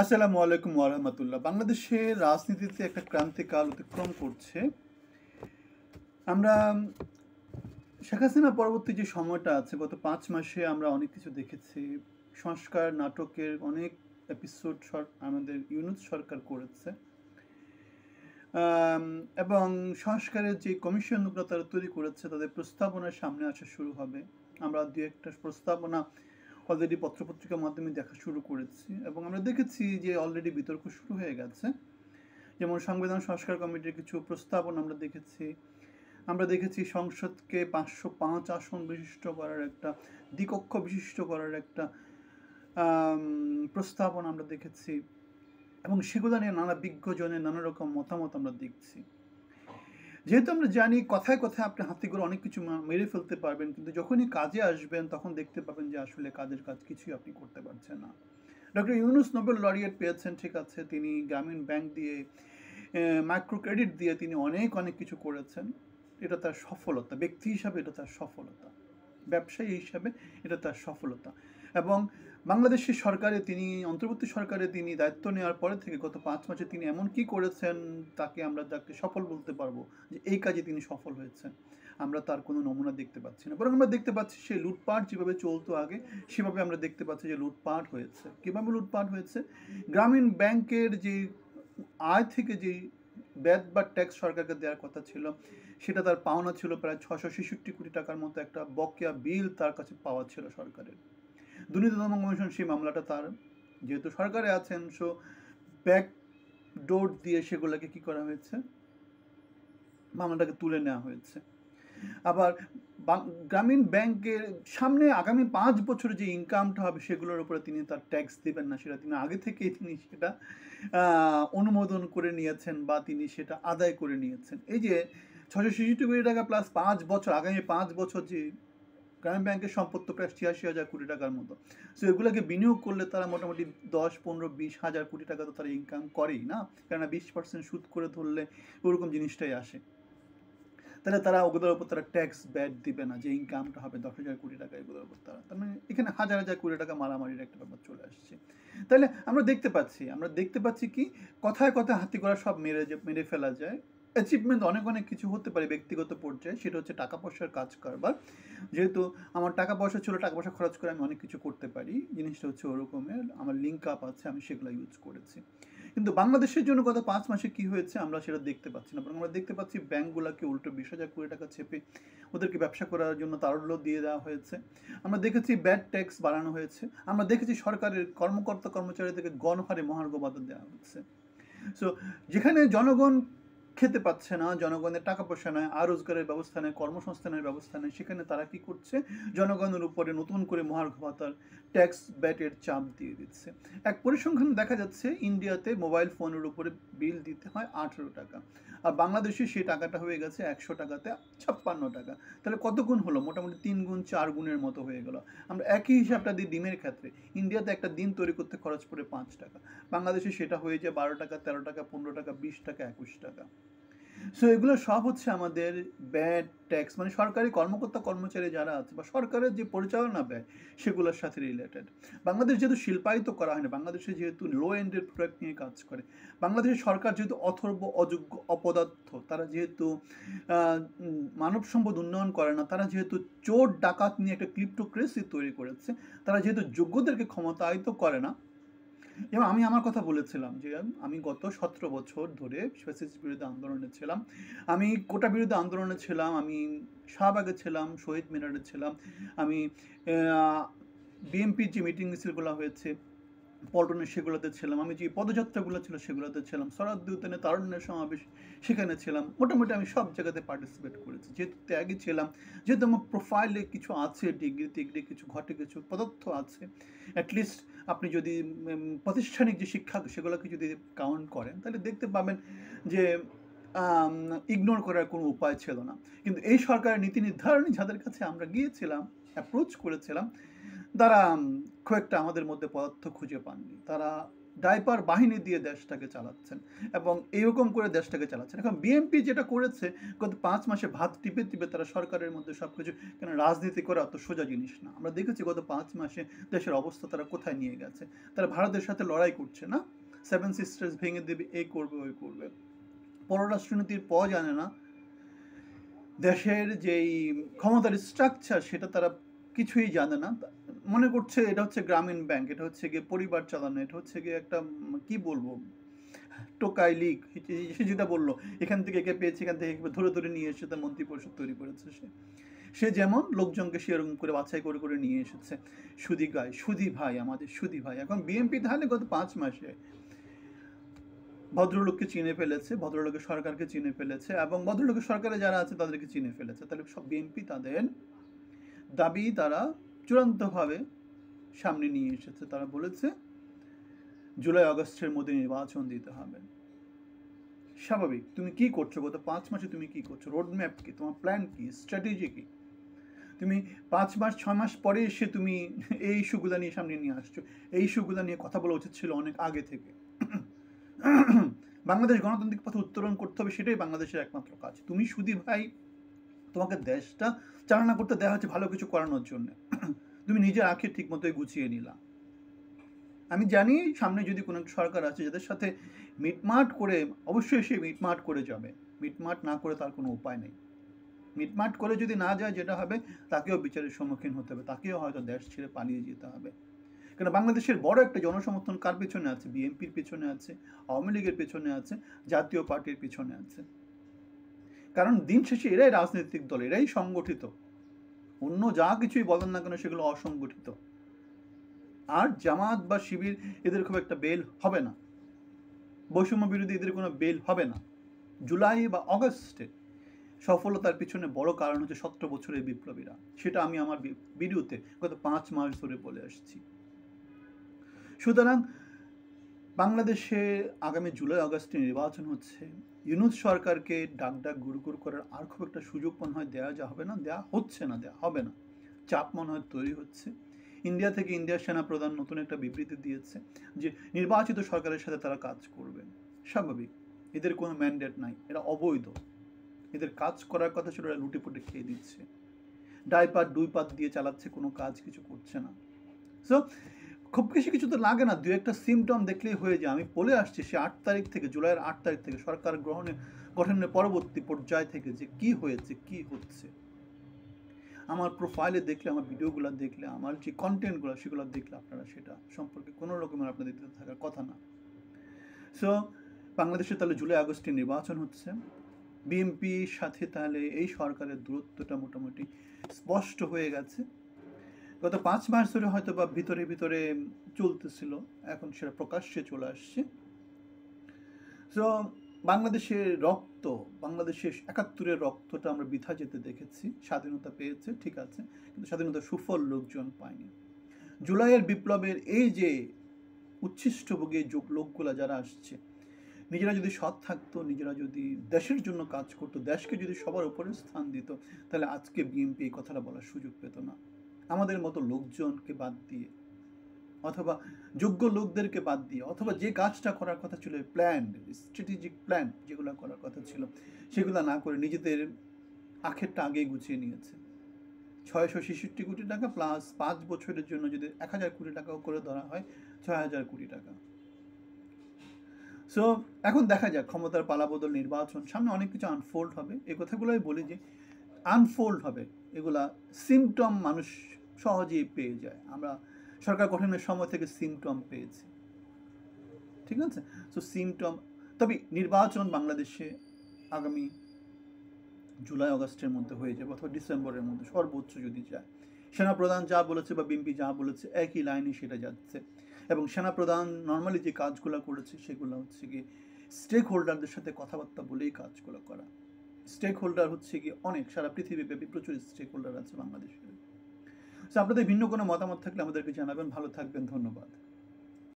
আসসালামু আলাইকুম ওয়া রাহমাতুল্লাহ। বাংলাদেশের রাজনীতিতে একটা ক্রান্তিকাল অতিক্রম করছে। আমরা শেখ হাসিনা পরবর্তী যে সময়টা আছে, গত ৫ মাসে আমরা অনেক কিছু দেখেছি। সংস্কার নাটকের অনেক এপিসোড আমাদের ইউনূস সরকার করেছে। আম এবং সংস্কারের যে কমিশনগুলো তারা তৈরি করেছে, তাদের প্রস্তাবনা সামনে আসা শুরু হবে। আমরা ২-১ টা প্রস্তাবনা অলরেডি পত্রপত্রিকার মাধ্যমে দেখা শুরু করেছি এবং আমরা দেখেছি যে অলরেডি বিতর্ক শুরু হয়ে গেছে। যেমন সংবিধান সংস্কার কমিটির কিছু প্রস্তাবনা আমরা দেখেছি সংসদকে ৫০৫ আসন বিশিষ্ট করার একটা দ্বিকক্ষ বিশিষ্ট করার একটা প্রস্তাবনা আমরা দেখেছি এবং সেগুলো নিয়ে নানা বিজ্ঞজনের নানা রকম মতামত আমরা দেখছি। যেহেতু আমরা জানি কথায় কথায় আপনি হাতে করে অনেক কিছু মেরে ফেলতে পারবেন, কিন্তু যখনই কাজে আসবেন তখন দেখতে পাবেন যে আসলে কাজের কাজ কিছুই আপনি করতে পারছেন না। ডক্টর ইউনূস নোবেল লরিয়েট পেয়েছেন, ঠিক আছে, তিনি গ্রামীণ ব্যাংক দিয়ে মাইক্রো ক্রেডিট দিয়ে তিনি অনেক অনেক কিছু করেছেন। এটা তার সফলতা, ব্যক্তি হিসাবে এটা তার সফলতা, ব্যবসায়ী হিসাবে এটা তার সফলতা। এবং বাংলাদেশের সরকারে তিনি অন্তর্বর্তী সরকারে তিনি দায়িত্ব নেওয়ার পরে থেকে গত ৫ মাসে তিনি এমন কি করেছেন তাকে সফল বলতে পারবো যে এই কাজে তিনি সফল হয়েছেন? আমরা তার কোনো নমুনা দেখতে পাচ্ছি না, বরং আমরা দেখতে পাচ্ছি সেই লুটপাট যেভাবে চলতো আগে সেভাবে আমরা দেখতে পাচ্ছি যে লুটপাট হয়েছে। কীভাবে লুটপাট হয়েছে? গ্রামীণ ব্যাংকের যে আয় থেকে যেই ব্যাট বা ট্যাক্স সরকারকে দেওয়ার কথা ছিল, সেটা তার পাওনা ছিল প্রায় ৬৬৬ কোটি টাকার মতো একটা বকেয়া বিল তার কাছে পাওয়া ছিল সরকারের। দুর্নীতি দমন কমিশন সেই মামলাটা তার, যেহেতু সরকারে আছেন, ব্যাক ডোর দিয়ে সেগুলোকে কি করা হয়েছে, মামলাটাকে তুলে নেওয়া হয়েছে। আবার গ্রামীণ ব্যাংকের সামনে আগামী ৫ বছরে যে ইনকামটা হবে সেগুলোর উপরে তিনি তার ট্যাক্স দিবেন না, সেটা তিনি আগে থেকেই তিনি সেটা অনুমোদন করে নিয়েছেন বা তিনি সেটা আদায় করে নিয়েছেন। এই যে ৬৬৬ কোটি টাকা প্লাস ৫ বছর, আগামী ৫ বছর যে গ্রামীণ ব্যাংকের সম্পদ তো প্রায় ৮৬,০০০ কোটি টাকার মতো। সো এগুলোকে বিনিয়োগ করলে তারা মোটামুটি ১০, ১৫, ২০,০০০ কোটি টাকা তো তারা ইনকাম করেই না, কেননা ২০% সুদ করে ধরলে ওরকম জিনিসটাই আসে। তাহলে তারা ওগুলোর উপর তারা ট্যাক্স ব্যাট দিবে না, যে ইনকামটা হবে ১০,০০০ কোটি টাকা, এগুলোর উপর তার মানে এখানে হাজার হাজার কোটি টাকা মারামারির একটা ব্যাপার চলে আসছে। তাহলে আমরা দেখতে পাচ্ছি কি কথায় কথায় হাতি ঘোড়া সব মেরে ফেলা যায়। অ্যাচিভমেন্ট অনেক অনেক কিছু হতে পারে ব্যক্তিগত পর্যায়ে, সেটা হচ্ছে টাকা পয়সার কাজ কারবার। যেহেতু আমার টাকা পয়সা ছিল, টাকা পয়সা খরচ করে আমি অনেক কিছু করতে পারি, জিনিসটা হচ্ছে ওরকমের, আমার লিঙ্ক আপ আছে, আমি সেগুলো ইউজ করেছি। কিন্তু বাংলাদেশের জন্য গত ৫ মাসে কি হয়েছে আমরা সেটা দেখতে পাচ্ছি না, বরং আমরা দেখতে পাচ্ছি ব্যাংকগুলোকে উল্টো ২০,০০০ কোটি টাকা চেপে ওদেরকে ব্যবসা করার জন্য তারল্য দিয়ে দেওয়া হয়েছে। আমরা দেখেছি ব্যাড ট্যাক্স বাড়ানো হয়েছে। আমরা দেখেছি সরকারের কর্মকর্তা কর্মচারীদেরকে গণহারে মহার্ঘ ভাতা দেওয়া হচ্ছে। সো যেখানে জনগণ খেতে পাচ্ছে না, জনগণের টাকা পয়সা নেয়, আর রোজগারের ব্যবস্থা নেই, কর্মসংস্থানের ব্যবস্থা নেই, সেখানে তারা কি করছে, জনগণের উপরে নতুন করে মহার্ঘ ভাতার ট্যাক্স ব্যাটের চাপ দিয়ে দিচ্ছে। এক পরিসংখ্যান দেখা যাচ্ছে ইন্ডিয়াতে মোবাইল ফোনের উপরে বিল দিতে হয় ১৮ টাকা, আর বাংলাদেশে সেই টাকাটা হয়ে গেছে ১০০ টাকাতে ৫৬ টাকা। তাহলে কত গুণ হলো? মোটামুটি ৩ গুণ ৪ গুণের মতো হয়ে গেল। আমরা একই হিসাবটা দিই ডিমের ক্ষেত্রে। ইন্ডিয়াতে একটা ডিম তৈরি করতে খরচ পড়ে ৫ টাকা, বাংলাদেশে সেটা হয়ে যায় ১২ টাকা, ১৩ টাকা, ১৫ টাকা, ২০ টাকা, ২১ টাকা। সো এগুলো সব হচ্ছে আমাদের ব্যাড ট্যাক্স, মানে সরকারি কর্মকর্তা কর্মচারী যারা আছে বা সরকারের যে পরিচালনা ব্যয় সেগুলোর সাথে রিলেটেড। বাংলাদেশ যেহেতু শিল্পায়িত করা হয় না, বাংলাদেশে যেহেতু লো এন্ডের প্রোডাক্ট নিয়ে কাজ করে, বাংলাদেশের সরকার যেহেতু অথর্ব অযোগ্য অপদার্থ, তারা যেহেতু মানব সম্পদ উন্নয়ন করে না, তারা যেহেতু চোর ডাকাত নিয়ে একটা ক্রিপ্টোক্রেসি তৈরি করেছে, তারা যেহেতু যোগ্যদেরকে ক্ষমতায়িত করে না। এবং আমি আমার কথা বলেছিলাম যে আমি গত ১৭ বছর ধরে ফ্যাসিস্ট বিরোধী আন্দোলনে ছিলাম, আমি কোটা বিরোধী আন্দোলনে ছিলাম, আমি শাহবাগে ছিলাম, শহীদ মিনারে ছিলাম, আমি বিএনপির যে মিটিং মিছিলগুলো হয়েছে পল্টনে সেগুলোতে ছিলাম, আমি যে পদযাত্রাগুলো ছিল সেগুলোতে ছিলাম, শরৎ উদ্যানে তারুণ্যের সমাবেশ সেখানে ছিলাম, মোটামুটি আমি সব জায়গাতে পার্টিসিপেট করেছি। যেহেতু ত্যাগী ছিলাম, যেহেতু আমার প্রোফাইলে কিছু আছে, ডিগ্রি কিছু ঘটে, কিছু পদার্থ আছে, অ্যাটলিস্ট আপনি যদি প্রাতিষ্ঠানিক যে শিক্ষা সেগুলোকে যদি কাউন্ট করেন তাহলে দেখতে পাবেন যে ইগনোর করার কোনো উপায় ছিল না। কিন্তু এই সরকারের নীতি নির্ধারণী যাদের কাছে আমরা গিয়েছিলাম, অ্যাপ্রোচ করেছিলাম, তারা খুব একটা আমাদের মধ্যে পদার্থ খুঁজে পাননি। তারা ডাইপার বাহিনী দিয়ে দেশটাকে চালাচ্ছেন এবং এরকম করে দেশটাকে চালাচ্ছেন। এখন বিএনপি যেটা করেছে গত ৫ মাসে ভাত টিপে, টিপে তারা সরকারের মধ্যে সবকিছু, কেন রাজনীতি করা অত সোজা জিনিস না। আমরা দেখেছি গত ৫ মাসে দেশের অবস্থা তারা কোথায় নিয়ে গেছে। তারা ভারতের সাথে লড়াই করছে না? সেভেন সিস্টার্স ভেঙে দেবে, এই করবে, ওই করবে। পররাষ্ট্রনীতির জানে না। দেশের যেই ক্ষমতার স্ট্রাকচার সেটা তারা কিছুই জানে না। মনে করছে এটা হচ্ছে গ্রামীণ ব্যাংক, এটা হচ্ছে গিয়ে পরিবার চালানো, এটা হচ্ছে গিয়ে একটা কি বলবো, টোকাই লীগ। সে যেটা বললো, এখান থেকে একে পেয়েছে, এখান থেকে ধরে ধরে নিয়ে এসে তার মন্ত্রী পরিষদ তৈরি করেছে। সে যেমন লোকজনকে সেরকম করে বাছাই করে করে নিয়ে এসেছে। সুদি গায়, সুদি ভাই, আমাদের সুদি ভাই। এখন বিএনপি তাহলে গত ৫ মাসে ভদ্রলোককে চিনে ফেলেছে, ভদ্রলোকের সরকারকে চিনে ফেলেছে এবং ভদ্রলোকের সরকারে যারা আছে তাদেরকে চিনে ফেলেছে। তাহলে সব বিএনপি তাদের দাবি তারা চূড়ান্তভাবে সামনে নিয়ে এসেছে। তারা বলেছে জুলাই আগস্টের মধ্যে নির্বাচন দিতে হবে। স্বাভাবিক। তুমি কি করছো গত ৫ মাসে? তুমি কি করছো? রোডম্যাপ কি? তোমার প্ল্যান কি? স্ট্র্যাটেজি কি? তুমি ৫ মাস ৬ মাস পরে এসে তুমি এই ইস্যুগুলো নিয়ে সামনে নিয়ে আসছো। এই ইস্যুগুলো নিয়ে কথা বলা উচিত ছিল অনেক আগে থেকে। বাংলাদেশ গণতান্ত্রিক পথে উত্তরণ করতে হবে, সেটাই বাংলাদেশের একমাত্র কাজ। তুমি সুদী ভাই, তোমাকে দেশটা চালনা করতে দেওয়া হচ্ছে ভালো কিছু করানোর জন্য। তুমি নিজের আঁখে ঠিক মতোই গুছিয়ে নিলা। আমি জানি সামনে যদি কোনো সরকার আছে যাদের সাথে মিটমাট করে, অবশ্যই সে মিটমাট করে যাবে। মিটমাট না করে তার কোনো উপায় নেই। মিটমাট করে যদি না যায়, যেটা হবে তাকেও বিচারের সম্মুখীন হতে হবে, তাকেও হয়তো দেশ ছেড়ে পালিয়ে যেতে হবে। কেন বাংলাদেশের বড় একটা জনসমর্থন কার পেছনে আছে? বিএনপির পেছনে আছে, আওয়ামী লীগের পেছনে আছে, জাতীয় পার্টির পেছনে আছে। কারণ দিন শেষে এরাই রাজনৈতিক দল, এরাই সংগঠিত। অন্য যা কিছুই বলেন না কেন সেগুলো অসংগঠিত। আর জামাত বা শিবির এদের খুব একটা বেল হবে না। বৈষম্য বিরোধী এদের কোনো বেল হবে না। জুলাই বা অগস্টে সফলতার পিছনে বড় কারণ হচ্ছে 17 বছরের বিপ্লবীরা। সেটা আমি আমার ভিডিওতে গত 5 মাস ধরে বলে আসছি। সুতরাং বাংলাদেশে আগামী জুলাই আগস্টে নির্বাচন হচ্ছে। ইউনূস সরকারকে ডাক গুড়গুড় করার আর খুব একটা সুযোগ মনে হয় দেওয়া হবে না, দেওয়া হচ্ছে না, দেওয়া হবে না। চাপ মনে হয় তৈরি হচ্ছে। ইন্ডিয়া থেকে ইন্ডিয়ার সেনাপ্রধান নতুন একটা বিবৃতি দিয়েছে যে নির্বাচিত সরকারের সাথে তারা কাজ করবে। স্বাভাবিক, এদের কোনো ম্যান্ডেট নাই, এরা অবৈধ। এদের কাজ করার কথা ছিল, এরা লুটেপুটে খেয়ে দিচ্ছে। ডাইপার দুই পাত দিয়ে চালাচ্ছে, কোনো কাজ কিছু করছে না। সো খুব বেশি কিছু তো লাগে না, দু একটা সিমটম দেখলেই হয়ে যায়। আমি বলে আসছি সে 8 তারিখ থেকে, জুলাইয়ের 8 তারিখ থেকে সরকার গঠনের পরবর্তী পর্যায় থেকে যে কি হয়েছে, কি হচ্ছে। আমার প্রোফাইলে দেখলে, আমার ভিডিওগুলো দেখলে, আমার যে কন্টেন্টগুলো সেগুলো দেখলে আপনারা সেটা সম্পর্কে কোনো রকমের আপনাদের দিতে থাকার কথা না। সো বাংলাদেশে তাহলে জুলাই আগস্টে নির্বাচন হচ্ছে। বিএনপির সাথে তাহলে এই সরকারের দূরত্বটা মোটামুটি স্পষ্ট হয়ে গেছে। গত 5 মাস ধরে হয়তো বা ভিতরে ভিতরে চলতেছিল, এখন সেটা প্রকাশ্যে চলে আসছে। সো বাংলাদেশের রক্ত, বাংলাদেশের ৭১-এর রক্তটা আমরা বৃথা যেতে দেখেছি। স্বাধীনতা পেয়েছে, ঠিক আছে, কিন্তু স্বাধীনতার সুফল লোকজন পায়নি। জুলাইয়ের বিপ্লবের এই যে উচ্ছিষ্টভোগী লোকগুলা যারা আসছে, নিজেরা যদি সৎ থাকতো, নিজেরা যদি দেশের জন্য কাজ করতো, দেশকে যদি সবার উপরে স্থান দিত, তাহলে আজকে বিএনপি এই কথাটা বলার সুযোগ পেত না। আমাদের মতো লোকজনকে বাদ দিয়ে, অথবা যোগ্য লোকদেরকে বাদ দিয়ে, অথবা যে কাজটা করার কথা ছিল, প্ল্যান, স্ট্র্যাটেজিক প্ল্যান যেগুলো করার কথা ছিল, সেগুলো না করে নিজেদের আখেরটা আগেই গুছিয়ে নিয়েছে। ৬৬৬ কোটি টাকা প্লাস 5 বছরের জন্য যদি ১,০০০ কোটি টাকাও করে ধরা হয়, ৬,০০০ কোটি টাকা। সো এখন দেখা যাক, ক্ষমতার পালাবদল, নির্বাচন, সামনে অনেক কিছু আনফোল্ড হবে। এই কথাগুলোই বলি যে আনফোল্ড হবে। এগুলা সিমটম মানুষ সহজেই পেয়ে যায়। আমরা সরকার গঠনের সময় থেকে সিমটম পেয়েছি, ঠিক আছে? সো সিমটম, তবে নির্বাচন বাংলাদেশে আগামী জুলাই আগস্টের মধ্যে হয়ে যাবে, অথবা ডিসেম্বরের মধ্যে সর্বোচ্চ যদি যায়। সেনাপ্রধান যা বলেছে বা বিএনপি যা বলেছে একই লাইনে সেটা যাচ্ছে। এবং সেনাপ্রধান নর্মালি যে কাজগুলো করেছে সেগুলো হচ্ছে কি স্টেক হোল্ডারদের সাথে কথাবার্তা বলেই কাজগুলো করা। স্টেক হোল্ডার হচ্ছে কি অনেক, সারা পৃথিবীব্যাপী প্রচুর স্টেক হোল্ডার আছে বাংলাদেশের। আপনাদের ভিন্ন কোনো মতামত থাকলে আমাদেরকে জানাবেন। ভালো থাকবেন, ধন্যবাদ।